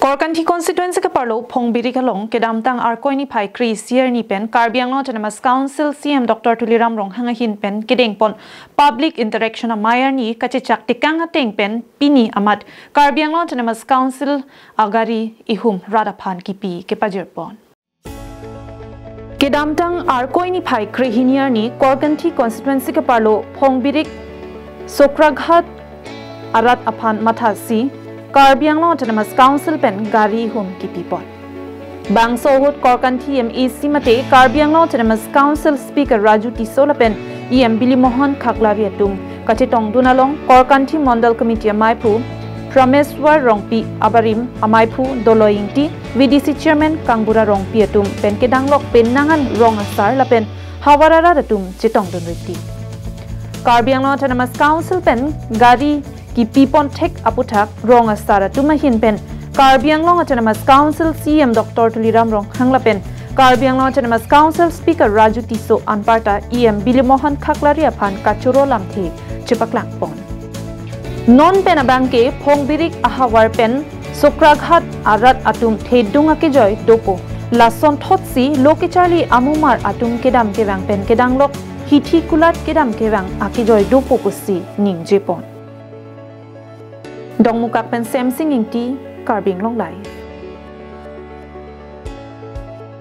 Korkanthi constituency ka parlo Phongbirik along kedam tang arkoi ni phai kris year ni pen Karbiang lo Autonomous Council CM Dr. Tuliram rong hanga hin pen kedeng pon public interaction a mayor ni kachechak tikang ateng pen pini amat Karbiang lo Autonomous Council agari ehum radaphan kepi kepajir pon kedam tang arkoi ni phai kri hin year ni Korkanthi constituency ka parlo Phongbirik Sokraghat arat aphan mathasi Karbiang lo Autonomous Council pen gari ehum kepi pon bang sohut Korkanthi MEC mate Karbiang lo Autonomous Council Speaker Raju Tisola pen Bili Mohan Khaklari atum kachetong dunalong Korkanthi Mondal Committee amaipu Prameswar rongpi abarim amaipu doloingti VDC Chairman Kangbura rongpi atum pen kedanglok pen nangan rong asar la pen hawarara atum chetong dunriti Karbiang lo Autonomous Council pen gari kepi pon tek aputak rong astara tumahin pen Karbiang lo Autonomous Council CM Dr. Tuliram rong hangla pen Karbiang lo Autonomous Council Speaker Raju Tiso anparta Bili Mohan Khaklari aphan kachuro lamthi chipaklang pon non pen abangke Phongbirik ahawar pen Sokraghat arat atum thedunga kejoy dopo lason thotsi lokechali amumar atum kedam kevang pen kedanglok hithi kulat kedam kevang akejoy dopo pusi ning jepon Dong mukak pen sem singing ti Karbiang long lai